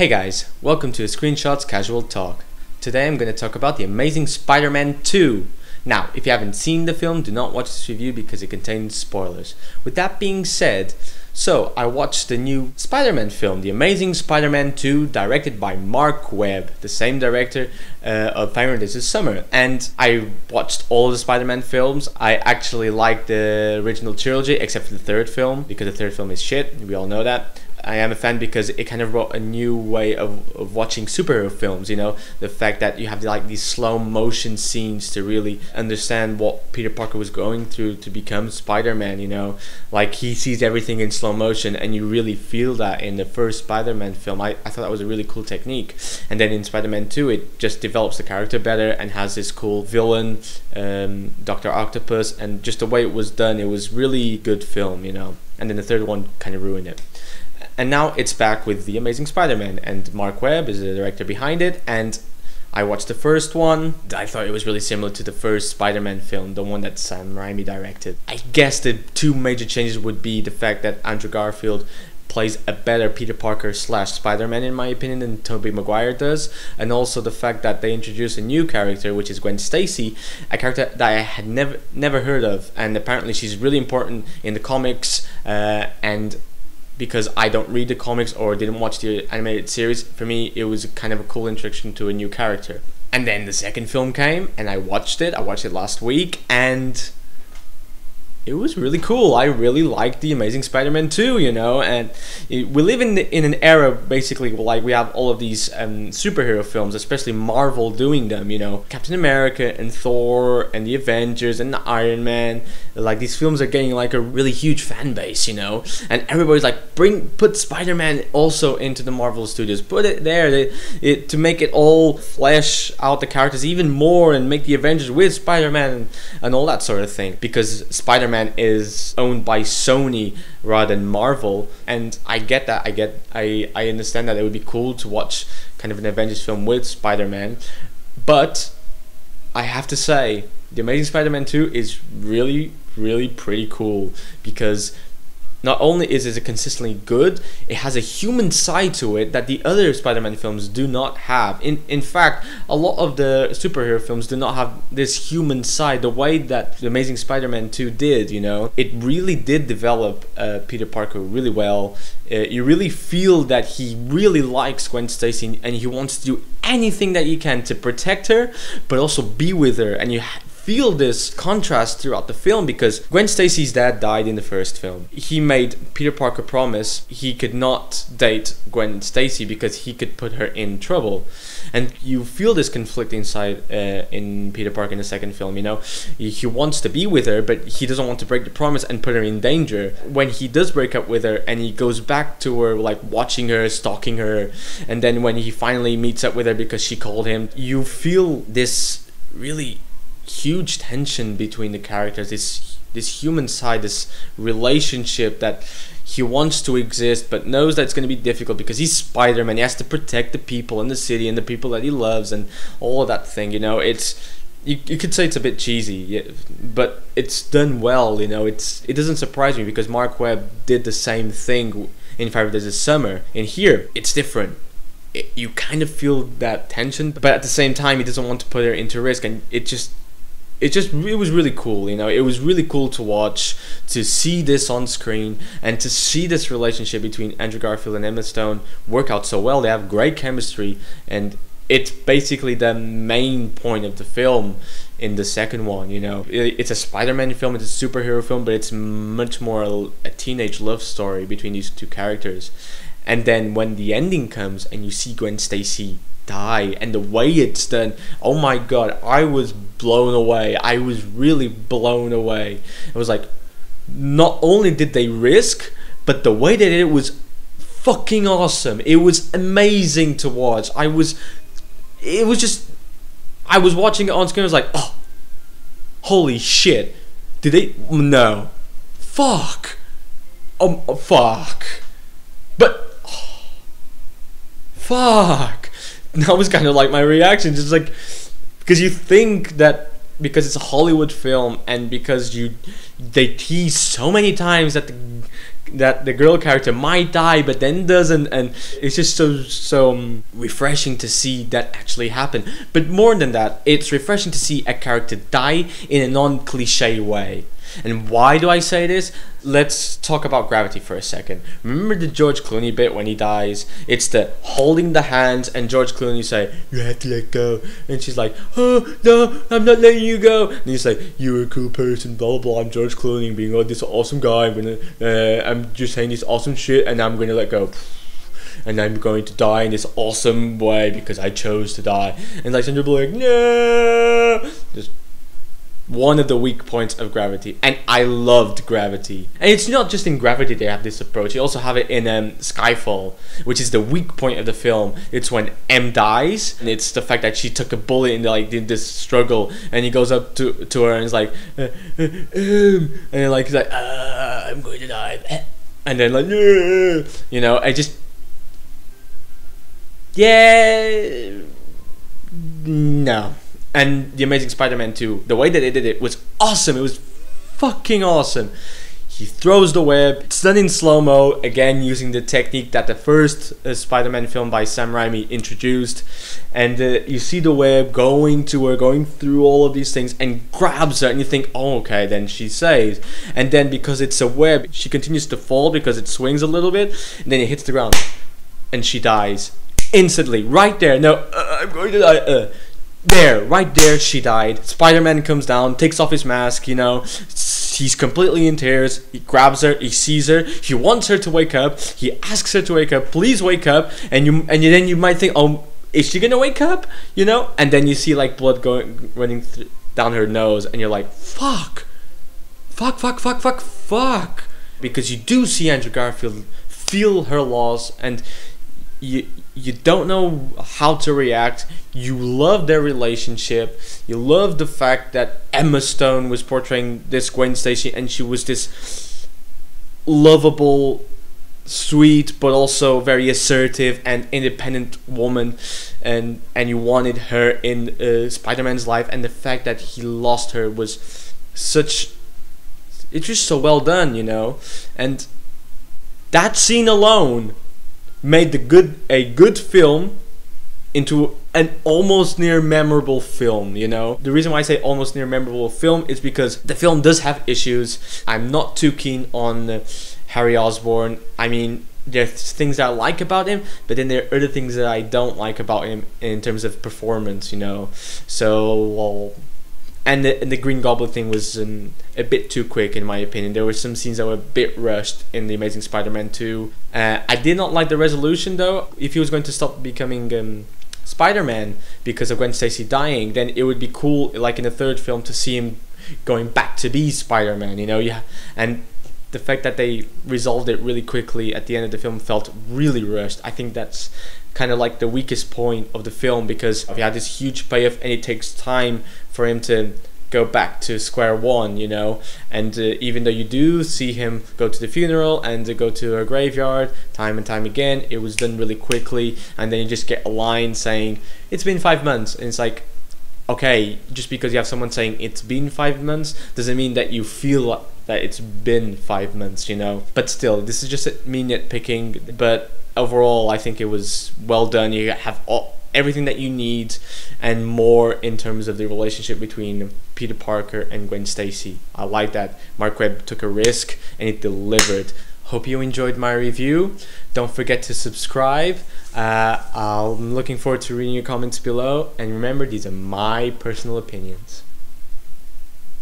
Hey guys, welcome to Screenshots Casual Talk. Today I'm going to talk about The Amazing Spider-Man 2. Now, if you haven't seen the film, do not watch this review because it contains spoilers. With that being said, I watched the new Spider-Man film, The Amazing Spider-Man 2, directed by Marc Webb, the same director of Fire and This Is Summer. And I watched all of the Spider-Man films. I actually liked the original trilogy, except for the third film, because the third film is shit, we all know that. I am a fan because it kind of brought a new way of watching superhero films, you know, the fact that you have like these slow motion scenes to really understand what Peter Parker was going through to become Spider-Man, you know, like he sees everything in slow motion and you really feel that in the first Spider-Man film. I thought that was a really cool technique, and then in Spider-Man 2 it just develops the character better and has this cool villain, Dr. Octopus, and just the way it was done, it was really good film, you know, and then the third one kind of ruined it. And now it's back with The Amazing Spider-Man, and Marc Webb is the director behind it, and I watched the first one. I thought it was really similar to the first Spider-Man film, the one that Sam Raimi directed. I guess the two major changes would be the fact that Andrew Garfield plays a better Peter Parker / Spider-Man in my opinion than Tobey Maguire does, and also the fact that they introduce a new character, which is Gwen Stacy, a character that I had never heard of, and apparently she's really important in the comics, and because I don't read the comics or didn't watch the animated series, for me it was kind of a cool introduction to a new character. And then the second film came and I watched it last week, and it was really cool. I really liked The Amazing Spider-Man 2, you know, and we live in an era basically like we have all of these superhero films, especially Marvel doing them, you know, Captain America and Thor and the Avengers and the Iron Man. Like these films are getting like a really huge fan base, you know, and everybody's like put Spider-Man also into the Marvel Studios, put it there to make it all flesh out the characters even more and make the Avengers with Spider-Man and all that sort of thing, because Spider-Man is owned by Sony rather than Marvel, and I get that. I understand that it would be cool to watch kind of an Avengers film with Spider-Man, but I have to say The Amazing Spider-Man 2 is really pretty cool, because not only is it consistently good, it has a human side to it that the other Spider-Man films do not have. In fact, a lot of the superhero films do not have this human side the way that The Amazing Spider-Man 2 did, you know. It really did develop Peter Parker really well. You really feel that he really likes Gwen Stacy and he wants to do anything that he can to protect her, but also be with her, and you feel this contrast throughout the film, because Gwen Stacy's dad died in the first film. He made Peter Parker promise he could not date Gwen Stacy because he could put her in trouble, and you feel this conflict inside in Peter Parker in the second film, you know. He wants to be with her, but he doesn't want to break the promise and put her in danger. When he does break up with her and he goes back to her, like watching her, stalking her, and then when he finally meets up with her because she called him, you feel this really huge tension between the characters, this human side, this relationship that he wants to exist but knows that it's going to be difficult because he's Spider-Man. He has to protect the people in the city and the people that he loves and all of that thing, you know. It's you could say it's a bit cheesy, yeah, but it's done well, you know. It doesn't surprise me because Marc Webb did the same thing in Fire Days of Summer. In here it's different. You kind of feel that tension, but at the same time he doesn't want to put her into risk, and it was really cool, you know. It was really cool to watch, to see this on screen, and to see this relationship between Andrew Garfield and Emma Stone work out so well. They have great chemistry, and it's basically the main point of the film in the second one, you know. It's a Spider-Man film, it's a superhero film, but it's much more a teenage love story between these two characters. And then when the ending comes and you see Gwen Stacy die and the way it's done, oh my god, I was blown away. I was really blown away. It was like, not only did they risk, but the way they did it was fucking awesome. It was amazing to watch. I was watching it on screen, I was like, oh, holy shit. Did they? No. Fuck. Fuck. But fuck. That was kind of like my reaction, just like, because you think that because it's a Hollywood film and because they tease so many times that the that the girl character might die but then doesn't, and it's just so refreshing to see that actually happen. But more than that, it's refreshing to see a character die in a non-cliche way. And why do I say this? Let's talk about Gravity for a second. Remember the George Clooney bit when he dies? It's the holding the hands and George Clooney say, "You have to let go," and she's like, "Oh no, I'm not letting you go." And he's like, "You're a cool person, blah blah blah. I'm George Clooney, being this awesome guy. I'm just saying this awesome shit, and I'm gonna let go. And I'm going to die in this awesome way because I chose to die." And like Sandra Bullock, no, just one of the weak points of Gravity. And I loved Gravity. And it's not just in Gravity they have this approach. You also have it in Skyfall, which is the weak point of the film. It's when M dies, and it's the fact that she took a bullet in this struggle, and he goes up to her and is like, and like he's like, "I'm going to die," and then like, you know, I just, yeah, no. And The Amazing Spider-Man 2, the way that they did it was awesome. It was fucking awesome. He throws the web. It's done in slow-mo, again using the technique that the first Spider-Man film by Sam Raimi introduced. And you see the web going to her, going through all of these things, and grabs her, and you think, oh, okay, then she's saved. And then because it's a web, she continues to fall because it swings a little bit, and then it hits the ground, and she dies instantly, right there. No, I'm going to die. There, right there, she died. Spider-Man comes down, takes off his mask, you know, he's completely in tears. He grabs her, he sees her, he wants her to wake up, he asks her to wake up, please wake up, and then you might think, oh, is she gonna wake up, you know? And then you see like blood running down her nose, and you're like, fuck, because you do see Andrew Garfield feel her loss, and you don't know how to react. You love their relationship. You love the fact that Emma Stone was portraying this Gwen Stacy, and she was this lovable, sweet, but also very assertive and independent woman, and you wanted her in Spider-Man's life. And the fact that he lost her was it's just so well done, you know. And that scene alone made a good film into an almost near memorable film, you know. The reason why I say almost near memorable film is because the film does have issues. I'm not too keen on Harry Osborn. I mean, there's things that I like about him, but then there are other things that I don't like about him in terms of performance, you know. So, well, and the Green Goblin thing was a bit too quick in my opinion. There were some scenes that were a bit rushed in The Amazing Spider-Man 2. I did not like the resolution though. If he was going to stop becoming Spider-Man because of Gwen Stacy dying, then it would be cool, like in the third film, to see him going back to be Spider-Man, you know. Yeah, and the fact that they resolved it really quickly at the end of the film felt really rushed. I think that's kind of like the weakest point of the film, because you had this huge payoff and it takes time for him to go back to square one, you know. And even though you do see him go to the funeral and go to a graveyard time and time again, it was done really quickly, and then you just get a line saying it's been 5 months, and it's like, okay, just because you have someone saying it's been 5 months doesn't mean that you feel that it's been 5 months, you know. But still, this is just me nitpicking, but overall I think it was well done. You have everything that you need and more in terms of the relationship between Peter Parker and Gwen Stacy. I like that Mark Webb took a risk and it delivered. Hope you enjoyed my review. Don't forget to subscribe. I'm looking forward to reading your comments below, and remember, these are my personal opinions.